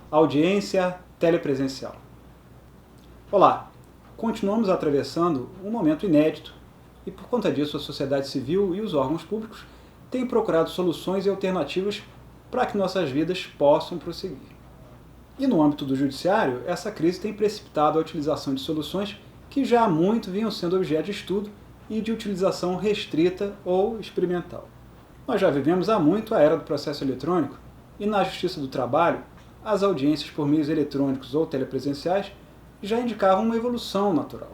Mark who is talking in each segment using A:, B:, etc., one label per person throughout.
A: Audiência telepresencial. Olá, continuamos atravessando um momento inédito e por conta disso a sociedade civil e os órgãos públicos têm procurado soluções e alternativas para que nossas vidas possam prosseguir. E no âmbito do judiciário, essa crise tem precipitado a utilização de soluções que já há muito vinham sendo objeto de estudo e de utilização restrita ou experimental. Nós já vivemos há muito a era do processo eletrônico e na Justiça do Trabalho, as audiências por meios eletrônicos ou telepresenciais já indicavam uma evolução natural.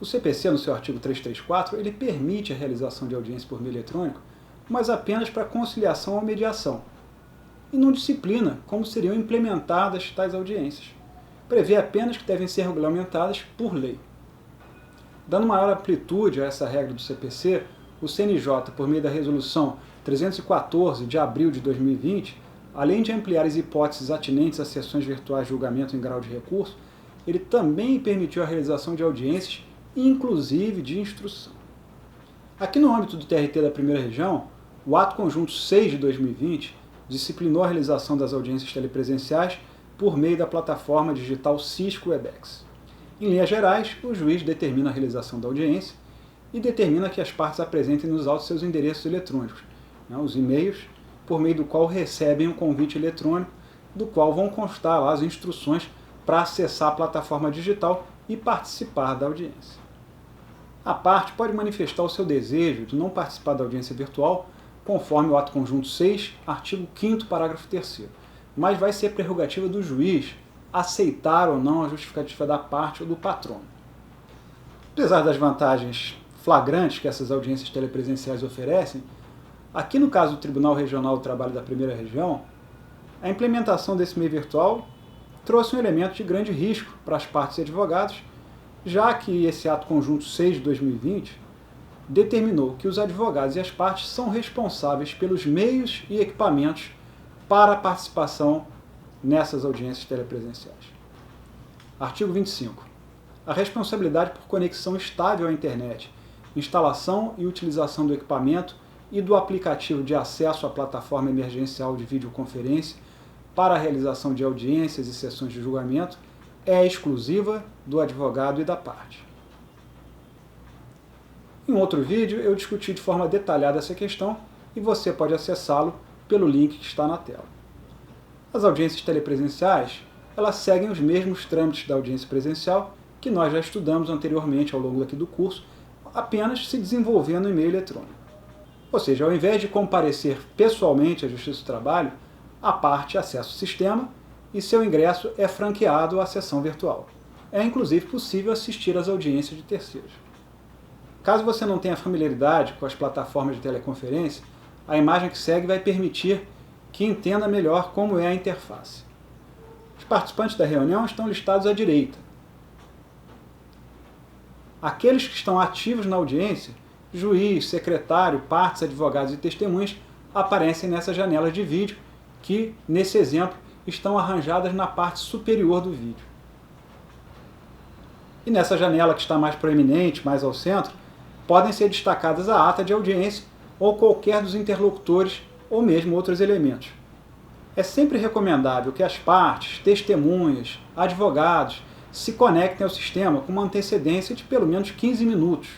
A: O CPC, no seu artigo 334, ele permite a realização de audiência por meio eletrônico, mas apenas para conciliação ou mediação, e não disciplina como seriam implementadas tais audiências. Prevê apenas que devem ser regulamentadas por lei. Dando maior amplitude a essa regra do CPC, o CNJ, por meio da Resolução 314 de abril de 2020, além de ampliar as hipóteses atinentes a sessões virtuais de julgamento em grau de recurso, ele também permitiu a realização de audiências, inclusive de instrução. Aqui no âmbito do TRT da Primeira Região, o Ato Conjunto 6 de 2020 disciplinou a realização das audiências telepresenciais por meio da plataforma digital Cisco Webex. Em linhas gerais, o juiz determina a realização da audiência e determina que as partes apresentem nos autos seus endereços eletrônicos, os e-mails, por meio do qual recebem um convite eletrônico, do qual vão constar lá as instruções para acessar a plataforma digital e participar da audiência. A parte pode manifestar o seu desejo de não participar da audiência virtual, conforme o Ato Conjunto 6, artigo 5º, parágrafo 3º, mas vai ser prerrogativa do juiz aceitar ou não a justificativa da parte ou do patrono. Apesar das vantagens flagrantes que essas audiências telepresenciais oferecem, aqui no caso do Tribunal Regional do Trabalho da Primeira Região, a implementação desse meio virtual trouxe um elemento de grande risco para as partes e advogados, já que esse Ato Conjunto 6 de 2020 determinou que os advogados e as partes são responsáveis pelos meios e equipamentos para a participação nessas audiências telepresenciais. Artigo 25. A responsabilidade por conexão estável à internet, instalação e utilização do equipamento e do aplicativo de acesso à plataforma emergencial de videoconferência para a realização de audiências e sessões de julgamento é exclusiva do advogado e da parte. Em outro vídeo eu discuti de forma detalhada essa questão e você pode acessá-lo pelo link que está na tela. As audiências telepresenciais, elas seguem os mesmos trâmites da audiência presencial que nós já estudamos anteriormente ao longo aqui do curso, apenas se desenvolvendo no e-mail eletrônico. Ou seja, ao invés de comparecer pessoalmente à Justiça do Trabalho, a parte acessa o sistema e seu ingresso é franqueado à sessão virtual. É inclusive possível assistir às audiências de terceiros. Caso você não tenha familiaridade com as plataformas de teleconferência, a imagem que segue vai permitir que entenda melhor como é a interface. Os participantes da reunião estão listados à direita. Aqueles que estão ativos na audiência, juiz, secretário, partes, advogados e testemunhas, aparecem nessas janelas de vídeo que, nesse exemplo, estão arranjadas na parte superior do vídeo. E nessa janela que está mais proeminente, mais ao centro, podem ser destacadas a ata de audiência ou qualquer dos interlocutores ou mesmo outros elementos. É sempre recomendável que as partes, testemunhas, advogados se conectem ao sistema com uma antecedência de pelo menos 15 minutos,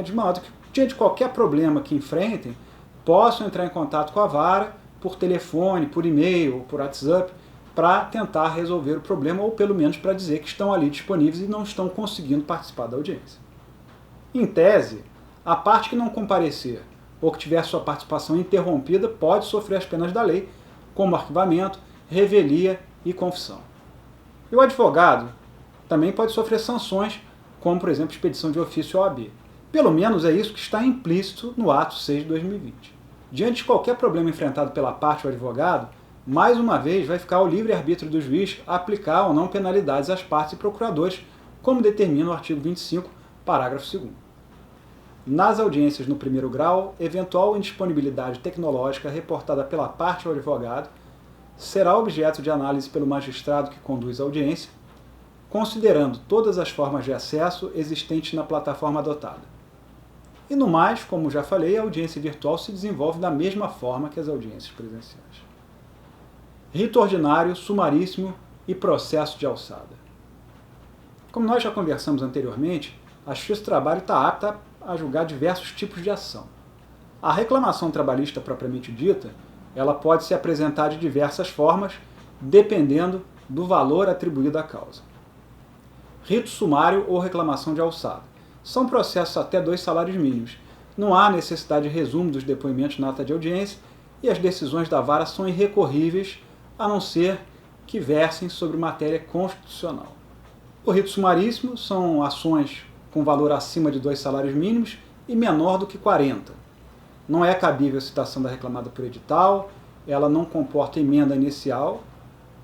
A: de modo que, diante de qualquer problema que enfrentem, possam entrar em contato com a vara por telefone, por e-mail ou por WhatsApp para tentar resolver o problema ou pelo menos para dizer que estão ali disponíveis e não estão conseguindo participar da audiência. Em tese, a parte que não comparecer ou que tiver sua participação interrompida pode sofrer as penas da lei, como arquivamento, revelia e confissão. E o advogado também pode sofrer sanções, como, por exemplo, expedição de ofício à OAB. Pelo menos é isso que está implícito no Ato 6 de 2020. Diante de qualquer problema enfrentado pela parte ou advogado, mais uma vez vai ficar ao livre-arbítrio do juiz aplicar ou não penalidades às partes e procuradores, como determina o artigo 25, parágrafo 2º. Nas audiências no primeiro grau, eventual indisponibilidade tecnológica reportada pela parte ou advogado será objeto de análise pelo magistrado que conduz a audiência, considerando todas as formas de acesso existentes na plataforma adotada. E no mais, como já falei, a audiência virtual se desenvolve da mesma forma que as audiências presenciais. rito ordinário, sumaríssimo e processo de alçada. Como nós já conversamos anteriormente, a Justiça do Trabalho está apta a julgar diversos tipos de ação. A reclamação trabalhista propriamente dita, ela pode se apresentar de diversas formas, dependendo do valor atribuído à causa. Rito sumário ou reclamação de alçada. São processos até 2 salários mínimos. Não há necessidade de resumo dos depoimentos na ata de audiência e as decisões da vara são irrecorríveis, a não ser que versem sobre matéria constitucional. O rito sumaríssimo são ações com valor acima de 2 salários mínimos e menor do que 40. Não é cabível a citação da reclamada por edital, ela não comporta emenda inicial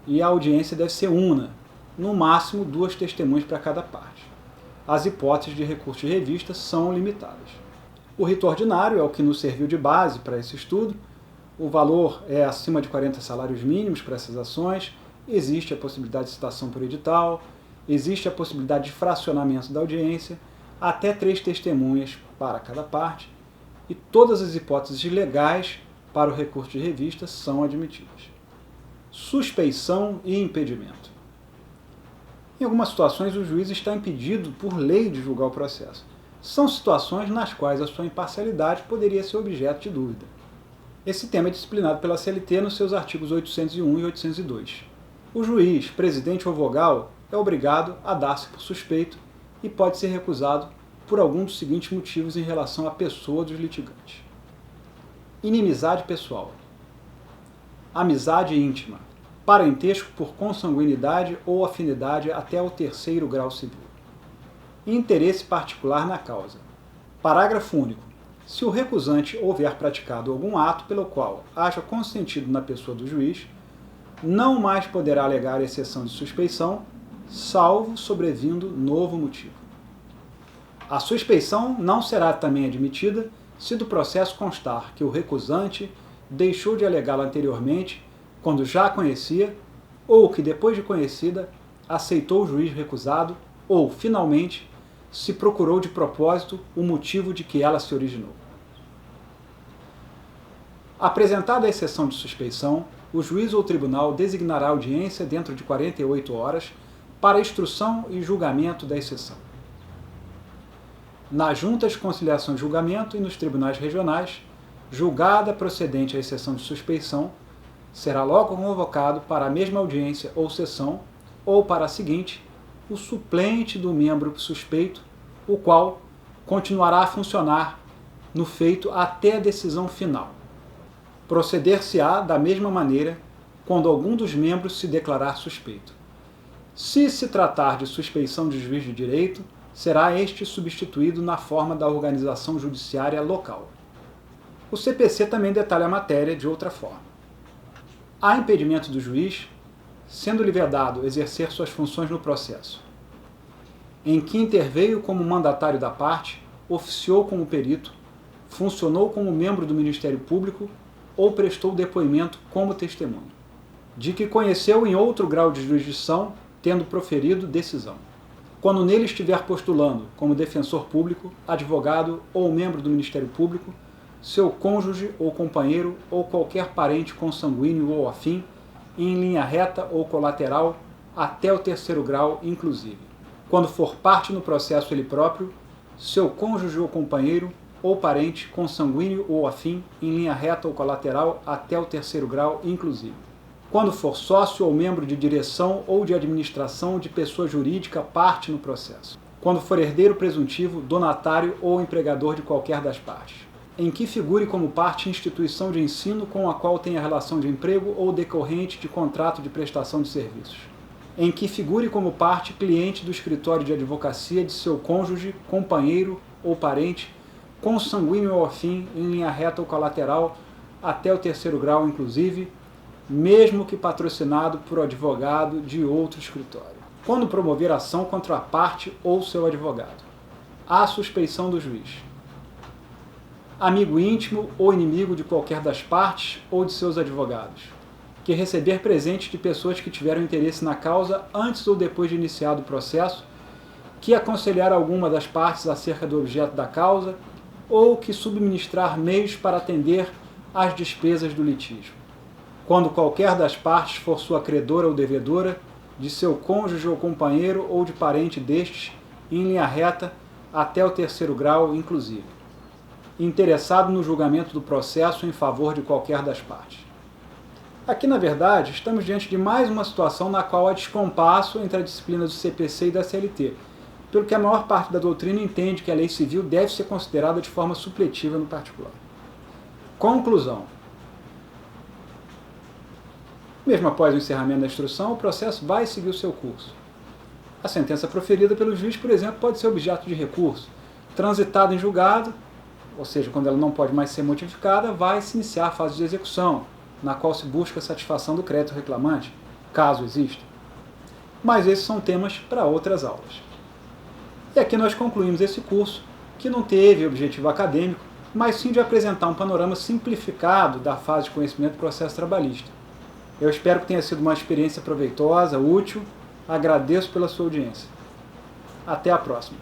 A: e a audiência deve ser una, no máximo 2 testemunhas para cada parte. As hipóteses de recurso de revista são limitadas. O rito ordinário é o que nos serviu de base para esse estudo. O valor é acima de 40 salários mínimos para essas ações, existe a possibilidade de citação por edital, existe a possibilidade de fracionamento da audiência, até 3 testemunhas para cada parte, e todas as hipóteses legais para o recurso de revista são admitidas. Suspeição e impedimento. Em algumas situações, o juiz está impedido por lei de julgar o processo. São situações nas quais a sua imparcialidade poderia ser objeto de dúvida. Esse tema é disciplinado pela CLT nos seus artigos 801 e 802. O juiz, presidente ou vogal é obrigado a dar-se por suspeito e pode ser recusado por algum dos seguintes motivos em relação à pessoa dos litigantes. Inimizade pessoal. Amizade íntima. Parentesco por consanguinidade ou afinidade até o 3º grau civil. Interesse particular na causa. Parágrafo único. Se o recusante houver praticado algum ato pelo qual haja consentido na pessoa do juiz, não mais poderá alegar exceção de suspeição, salvo sobrevindo novo motivo. A suspeição não será também admitida se do processo constar que o recusante deixou de alegá-la anteriormente, quando já a conhecia, ou que depois de conhecida, aceitou o juiz recusado, ou, finalmente, se procurou de propósito o motivo de que ela se originou. Apresentada a exceção de suspeição, o juiz ou tribunal designará audiência dentro de 48 horas para instrução e julgamento da exceção. Nas juntas de conciliação e julgamento e nos tribunais regionais, julgada procedente a exceção de suspeição, será logo convocado para a mesma audiência ou sessão, ou para a seguinte, o suplente do membro suspeito, o qual continuará a funcionar no feito até a decisão final. Proceder-se-á da mesma maneira quando algum dos membros se declarar suspeito. Se se tratar de suspeição de juiz de direito, será este substituído na forma da organização judiciária local. O CPC também detalha a matéria de outra forma. Há impedimento do juiz, sendo-lhe vedado exercer suas funções no processo, em que interveio como mandatário da parte, oficiou como perito, funcionou como membro do Ministério Público ou prestou depoimento como testemunho, de que conheceu em outro grau de jurisdição, tendo proferido decisão. Quando nele estiver postulando como defensor público, advogado ou membro do Ministério Público, seu cônjuge ou companheiro ou qualquer parente consanguíneo ou afim, em linha reta ou colateral, até o 3º grau inclusive. Quando for parte no processo ele próprio, seu cônjuge ou companheiro ou parente consanguíneo ou afim, em linha reta ou colateral, até o 3º grau inclusive. Quando for sócio ou membro de direção ou de administração de pessoa jurídica parte no processo. Quando for herdeiro presuntivo, donatário ou empregador de qualquer das partes. Em que figure como parte instituição de ensino com a qual tenha relação de emprego ou decorrente de contrato de prestação de serviços. Em que figure como parte cliente do escritório de advocacia de seu cônjuge, companheiro ou parente, consanguíneo ou afim, em linha reta ou colateral, até o 3º grau inclusive, mesmo que patrocinado por advogado de outro escritório. Quando promover ação contra a parte ou seu advogado. Há suspeição do juiz. Amigo íntimo ou inimigo de qualquer das partes ou de seus advogados, que receber presentes de pessoas que tiveram interesse na causa antes ou depois de iniciado o processo, que aconselhar alguma das partes acerca do objeto da causa, ou que subministrar meios para atender às despesas do litígio. quando qualquer das partes for sua credora ou devedora, de seu cônjuge ou companheiro ou de parente destes, em linha reta, até o terceiro grau, inclusive. Interessado no julgamento do processo em favor de qualquer das partes. Aqui, na verdade, estamos diante de mais uma situação na qual há descompasso entre a disciplina do CPC e da CLT, pelo que a maior parte da doutrina entende que a lei civil deve ser considerada de forma supletiva no particular. Conclusão. Mesmo após o encerramento da instrução, o processo vai seguir o seu curso. A sentença proferida pelo juiz, por exemplo, pode ser objeto de recurso. Transitada em julgado, ou seja, quando ela não pode mais ser modificada, vai se iniciar a fase de execução, na qual se busca a satisfação do crédito reclamante, caso exista. Mas esses são temas para outras aulas. E aqui nós concluímos esse curso, que não teve objetivo acadêmico, mas sim de apresentar um panorama simplificado da fase de conhecimento do processo trabalhista. Eu espero que tenha sido uma experiência proveitosa, útil. Agradeço pela sua audiência. Até a próxima.